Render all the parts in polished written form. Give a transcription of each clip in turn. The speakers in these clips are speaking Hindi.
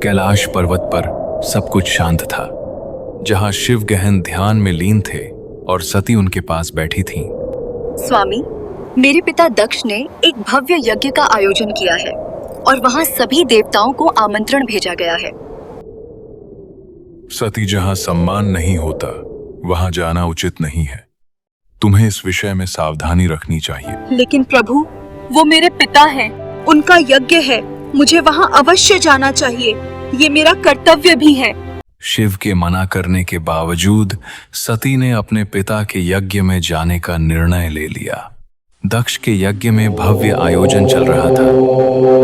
कैलाश पर्वत पर सब कुछ शांत था, जहां शिव गहन ध्यान में लीन थे और सती उनके पास बैठी थीं। स्वामी, मेरे पिता दक्ष ने एक भव्य यज्ञ का आयोजन किया है और वहां सभी देवताओं को आमंत्रण भेजा गया है। सती, जहां सम्मान नहीं होता वहां जाना उचित नहीं है। तुम्हें इस विषय में सावधानी रखनी चाहिए। लेकिन प्रभु, वो मेरे पिता हैं, उनका यज्ञ है, मुझे वहां अवश्य जाना चाहिए, ये मेरा कर्तव्य भी है। शिव के मना करने के बावजूद सती ने अपने पिता के यज्ञ में जाने का निर्णय ले लिया। दक्ष के यज्ञ में भव्य आयोजन चल रहा था,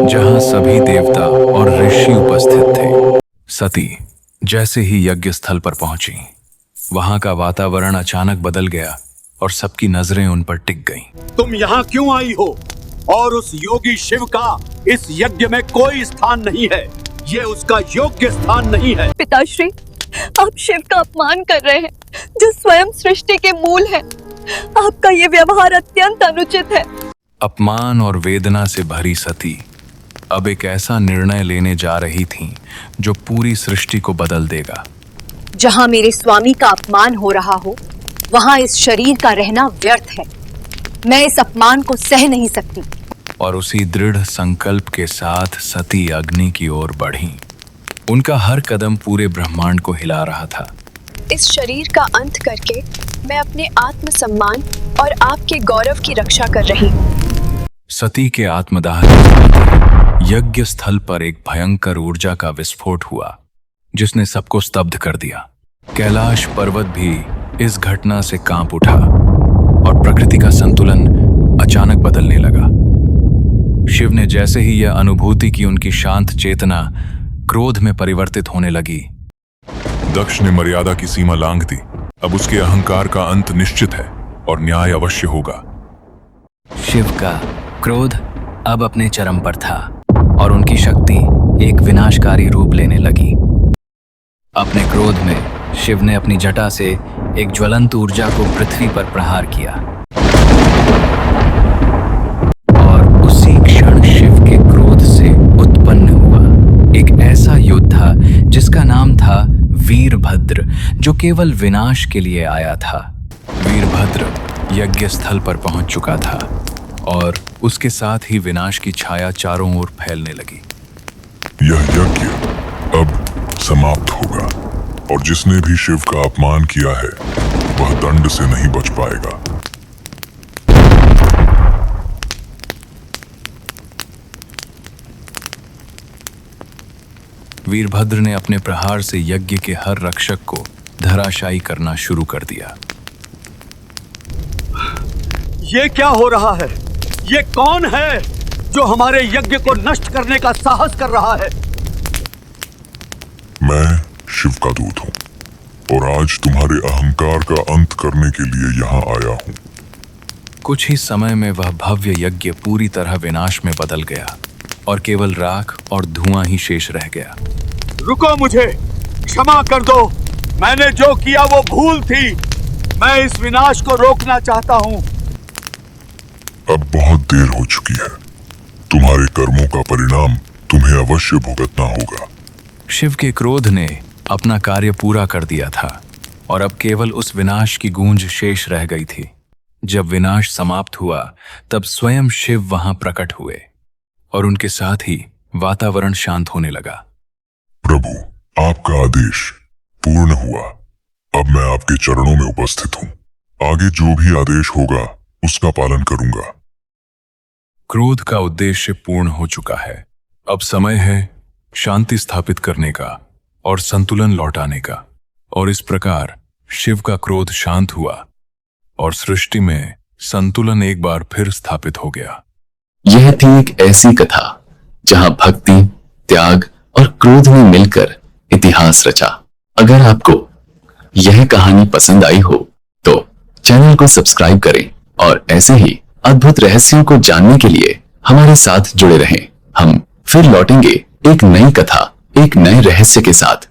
जहां सभी देवता और ऋषि उपस्थित थे। सती जैसे ही यज्ञ स्थल पर पहुंची, वहां का वातावरण अचानक बदल गया और सबकी नजरें उन पर टिक गईं। तुम यहाँ क्यों आई हो? और उस योगी शिव का इस यज्ञ में कोई स्थान नहीं है, ये उसका योग्य स्थान नहीं है। पिताश्री, आप शिव का अपमान कर रहे हैं, जो स्वयं सृष्टि के मूल है। आपका ये व्यवहार अत्यंत अनुचित है। अपमान और वेदना से भरी सती अब एक ऐसा निर्णय लेने जा रही थीं, जो पूरी सृष्टि को बदल देगा। जहां मेरे स्वामी का अपमान हो रहा हो, वहां इस शरीर का रहना व्यर्थ है। मैं इस अपमान को सह नहीं सकती। और उसी दृढ़ संकल्प के साथ सती अग्नि की ओर बढ़ी। उनका हर कदम पूरे ब्रह्मांड को हिला रहा था। इस शरीर का अंत करके मैं अपने आत्मसम्मान और आपके गौरव की रक्षा कर रही हूँ। सती के आत्मदाह के यज्ञ स्थल पर एक भयंकर ऊर्जा का विस्फोट हुआ, जिसने सबको स्तब्ध कर दिया। कैलाश पर्वत भी इस घटना से कांप उठा और प्रकृति का संतुलन अचानक बदलने लगा। शिव ने जैसे ही यह अनुभूति की, उनकी शांत चेतना क्रोध में परिवर्तित होने लगी। दक्ष ने मर्यादा की सीमा लांघ दी। अब उसके अहंकार का अंत निश्चित है और न्याय अवश्य होगा। शिव का क्रोध अब अपने चरम पर था और उनकी शक्ति एक विनाशकारी रूप लेने लगी। अपने क्रोध में शिव ने अपनी जटा से एक ज्वलंत ऊर्जा को पृथ्वी पर प्रहार किया और उसी क्षण शिव के क्रोध से उत्पन्न हुआ एक ऐसा योद्धा जिसका नाम था वीरभद्र, जो केवल विनाश के लिए आया था। वीरभद्र यज्ञ स्थल पर पहुंच चुका था और उसके साथ ही विनाश की छाया चारों ओर फैलने लगी। यह यज्ञ अब समाप्त होगा और जिसने भी शिव का अपमान किया है वह दंड से नहीं बच पाएगा। वीरभद्र ने अपने प्रहार से यज्ञ के हर रक्षक को धराशायी करना शुरू कर दिया। ये क्या हो रहा है? ये कौन है जो हमारे यज्ञ को नष्ट करने का साहस कर रहा है? मैं शिव का दूत हूं और आज तुम्हारे अहंकार का अंत करने के लिए यहाँ आया हूँ। कुछ ही समय में वह भव्य यज्ञ पूरी तरह विनाश में बदल गया और केवल राख और धुआं ही शेष रह गया। रुको, मुझे क्षमा कर दो। मैंने जो किया वो भूल थी। मैं इस विनाश को रोकना चाहता हूँ। अब बहुत देर हो चुकी है। तुम्हारे कर्मों का परिणाम तुम्हें अवश्य भुगतना होगा। शिव के क्रोध ने अपना कार्य पूरा कर दिया था और अब केवल उस विनाश की गूंज शेष रह गई थी। जब विनाश समाप्त हुआ, तब स्वयं शिव वहां प्रकट हुए और उनके साथ ही वातावरण शांत होने लगा। प्रभु, आपका आदेश पूर्ण हुआ। अब मैं आपके चरणों में उपस्थित हूँ। आगे जो भी आदेश होगा उसका पालन करूंगा। क्रोध का उद्देश्य पूर्ण हो चुका है। अब समय है शांति स्थापित करने का और संतुलन लौटाने का। और इस प्रकार शिव का क्रोध शांत हुआ और सृष्टि में संतुलन एक बार फिर स्थापित हो गया। यह थी एक ऐसी कथा जहां भक्ति, त्याग और क्रोध ने मिलकर इतिहास रचा। अगर आपको यह कहानी पसंद आई हो तो चैनल को सब्सक्राइब करें और ऐसे ही अद्भुत रहस्यों को जानने के लिए हमारे साथ जुड़े रहें। हम फिर लौटेंगे एक नई कथा, एक नए रहस्य के साथ।